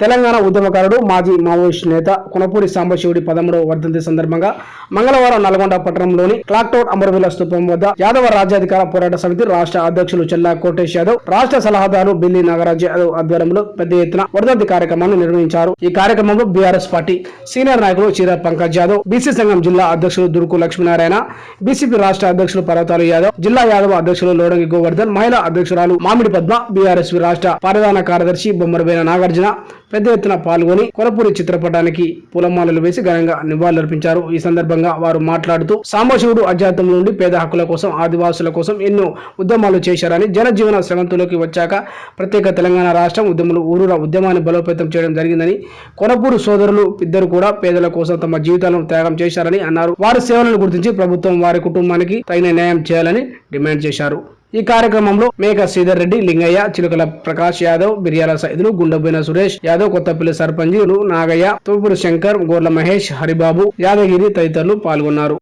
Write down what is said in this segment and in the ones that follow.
తెలంగాణ ఉద్యమకారుడు మాజీ మావోయిస్టు నేత కొనపూడి సాంబశివుడి 13వ వర్ధంతి సందర్భంగా మంగళవారం నల్గొండ పట్టణంలోని క్లాక్టౌన్ అమరవీరుల స్థూపం వద్ద యాదవ రాజ్యాధికార పోరాట సమితి రాష్ట్ర అధ్యక్షులు చెల్లా కోటేష్ యాదవ్, రాష్ట్ర సలహాదారు బిల్లి నాగరాజ్ యాదవ్ ఆధ్వర్యంలో పెద్ద ఎత్తున వర్ధంతి కార్యక్రమాన్ని నిర్వహించారు. ఈ కార్యక్రమంలో బీఆర్ఎస్ పార్టీ సీనియర్ నాయకులు చీర పంకజ్ యాదవ్, బీసీ సంఘం జిల్లా అధ్యక్షులు దుర్కు లక్ష్మీనారాయణ, బీసీపీ రాష్ట్ర అధ్యక్షులు పర్వతాలు యాదవ్, జిల్లా యాదవ అధ్యక్షులు లోడంగి గోవర్ధన్, మహిళా అధ్యక్షురాలు మామిడి పద్మ, బీఆర్ఎస్ రాష్ట్ర ప్రధాన కార్యదర్శి బొమ్మరవేన నాగార్జున పెద్ద ఎత్తున పాల్గొని కొనపూరి చిత్రపటానికి పూలమాలలు వేసి ఘనంగా నివాళులర్పించారు. ఈ సందర్భంగా వారు మాట్లాడుతూ సాంబశివుడు అజ్ఞాతం నుండి పేద హక్కుల కోసం, ఆదివాసుల కోసం ఎన్నో ఉద్యమాలు చేశారని, జనజీవన శ్రవంతులోకి వచ్చాక ప్రత్యేక తెలంగాణ రాష్ట్రం ఉద్యములు ఊరూర ఉద్యమాన్ని బలోపేతం చేయడం జరిగిందని, కొనపూరు సోదరులు ఇద్దరు కూడా పేదల కోసం తమ జీవితాలను త్యాగం చేశారని అన్నారు. వారి సేవలను గుర్తించి ప్రభుత్వం వారి కుటుంబానికి తగిన న్యాయం చేయాలని డిమాండ్ చేశారు. ఈ కార్యక్రమంలో మేక శ్రీధర్ రెడ్డి, లింగయ్య, చిలుకల ప్రకాష్ యాదవ్, బిర్యాల సైదులు, గుండబోయిన సురేష్ యాదవ్, కొత్తపల్లి సర్పంచ్ నాగయ్య, తూపురు శంకర్, గోర్ల మహేష్, హరిబాబు, యాదగిరి తదితరులు పాల్గొన్నారు.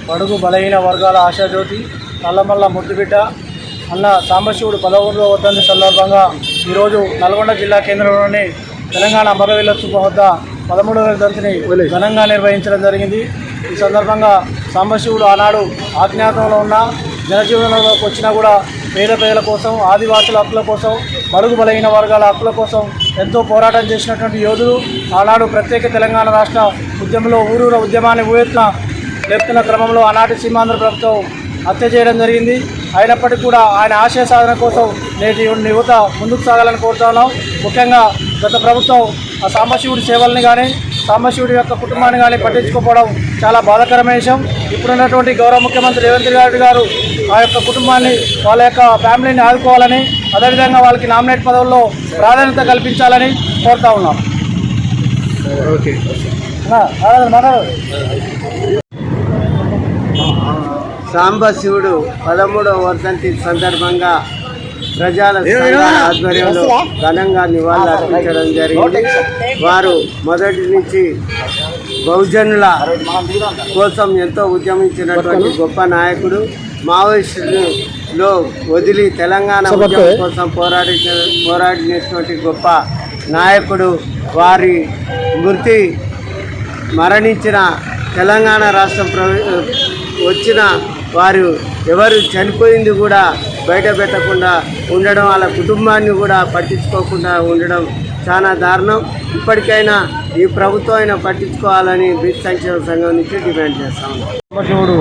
బడుగు బలహీన వర్గాల ఆశాజ్యోతి నల్లమల్ల ముద్దుబిడ్డ అన్న సాంబశివుడు 11వ వర్ధంతి సందర్భంగా ఈరోజు నల్గొండ జిల్లా కేంద్రంలోని తెలంగాణ అమరవీరుల స్థూపం వద్ద 13వ వర్ధంతిని ఘనంగా నిర్వహించడం జరిగింది. ఈ సందర్భంగా సాంబశివుడు ఆనాడు అజ్ఞాతంలో ఉన్న జనజీవనంలోకి వచ్చినా కూడా పేద ప్రజల కోసం, ఆదివాసుల హక్కుల కోసం, బడుగు బలహీన వర్గాల హక్కుల కోసం ఎంతో పోరాటం చేసినటువంటి యోధుడు. ఆనాడు ప్రత్యేక తెలంగాణ రాష్ట్ర ఉద్యమంలో ఊరూర ఉద్యమాన్ని ఊయెత్తున లేపుతున్న క్రమంలో ఆనాటి సీమాంధ్ర ప్రభుత్వం హత్య చేయడం జరిగింది. అయినప్పటికీ కూడా ఆయన ఆశయ సాధన కోసం నేటి యువత ముందుకు సాగాలని కోరుతున్నాం. ముఖ్యంగా గత ప్రభుత్వం ఆ సాంబశివుడి సేవల్ని కానీ, సాంబశివుడి యొక్క కుటుంబాన్ని కానీ పట్టించుకోకపోవడం చాలా బాధాకరమైన విషయం. ఇప్పుడున్నటువంటి గౌరవ ముఖ్యమంత్రి రేవంత్ రెడ్డి గారు ఆ యొక్క కుటుంబాన్ని, వాళ్ళ యొక్క ఫ్యామిలీని ఆదుకోవాలని, అదేవిధంగా వాళ్ళకి నామినేట్ పదవుల్లో ప్రాధాన్యత కల్పించాలని కోరుతా ఉన్నాం. సాంబశివుడు 13వ వర్ధంతి సందర్భంగా ప్రజల ఆధ్వర్యంలో ఘనంగా నివాళులు అర్పించడం జరిగింది. వారు మొదటి నుంచి బహుజనుల కోసం ఎంతో ఉద్యమించినటువంటి గొప్ప నాయకుడు. మావోయిస్టులో వదిలి తెలంగాణ ఉద్యమం కోసం పోరాడినటువంటి గొప్ప నాయకుడు. వారి మృతి మరణించిన తెలంగాణ రాష్ట్రం వచ్చిన వారు ఎవరు చనిపోయింది కూడా బయట పెట్టకుండా ఉండడం, వాళ్ళ కుటుంబాన్ని కూడా పట్టించుకోకుండా ఉండడం చాలా దారుణం. ఇప్పటికైనా ఈ ప్రభుత్వం అయినా పట్టించుకోవాలని బీసీ సంక్షేమ సంఘం నుంచి డిమాండ్ చేస్తాం. సాంబశివుడు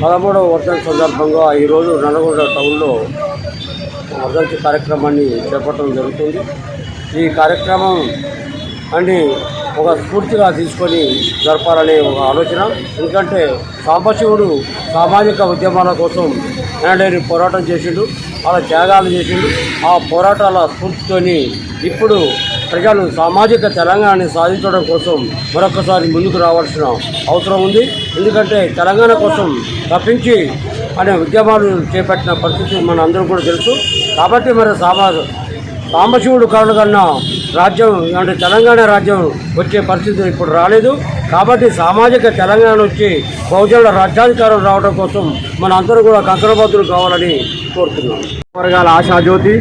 13వ వర్ధంతి సందర్భంగా ఈరోజు నల్గొండ టౌన్లో వర్ధంతి కార్యక్రమాన్ని చేపట్టడం జరుగుతుంది. ఈ కార్యక్రమం అన్ని ఒక స్ఫూర్తిగా తీసుకొని జరపాలనే ఒక ఆలోచన. ఎందుకంటే సాంబశివుడు సామాజిక ఉద్యమాల కోసం ఎనలేని పోరాటం చేసిండు, అలా త్యాగాలు చేసిండు. ఆ పోరాటాల స్ఫూర్తితోని ఇప్పుడు ప్రజలు సామాజిక తెలంగాణని సాధించడం కోసం మరొకసారి ముందుకు రావాల్సిన అవసరం ఉంది. ఎందుకంటే తెలంగాణ కోసం తప్పించి అనే ఉద్యమాలు చేపట్టిన పరిస్థితి మన అందరూ కూడా తెలుసు. కాబట్టి మరి సాంబశివుడు కారణం కన్నా రాజ్యం అంటే తెలంగాణ రాజ్యం వచ్చే పరిస్థితి ఇప్పుడు రాలేదు. కాబట్టి సామాజిక తెలంగాణ వచ్చి బహుజనుల రాజ్యాధికారం రావడం కోసం మన అందరూ కూడా కంకణబద్దులు కావాలని కోరుతున్నాం. వర్గాల ఆశాజ్యోతి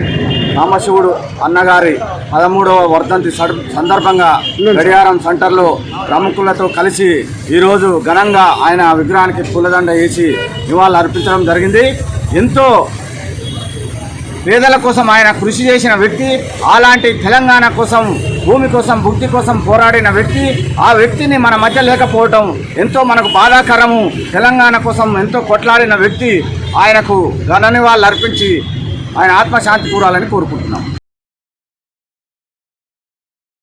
సాంబశివుడు అన్నగారి 13వ వర్ధంతి సందర్భంగా గడియారం సెంటర్లో ప్రముఖులతో కలిసి ఈరోజు ఘనంగా ఆయన విగ్రహానికి పూలదండ వేసి నివాళులు అర్పించడం జరిగింది. ఎంతో పేదల కోసం ఆయన కృషి చేసిన వ్యక్తి. అలాంటి తెలంగాణ కోసం, భూమి కోసం, భుక్తి కోసం పోరాడిన వ్యక్తి. ఆ వ్యక్తిని మన మధ్య లేకపోవడం ఎంతో మనకు బాధాకరము. తెలంగాణ కోసం ఎంతో కొట్లాడిన వ్యక్తి. ఆయనకు ఘన నివాళులు అర్పించి ఆయన ఆత్మశాంతి కూరాలని కోరుకుంటున్నాం.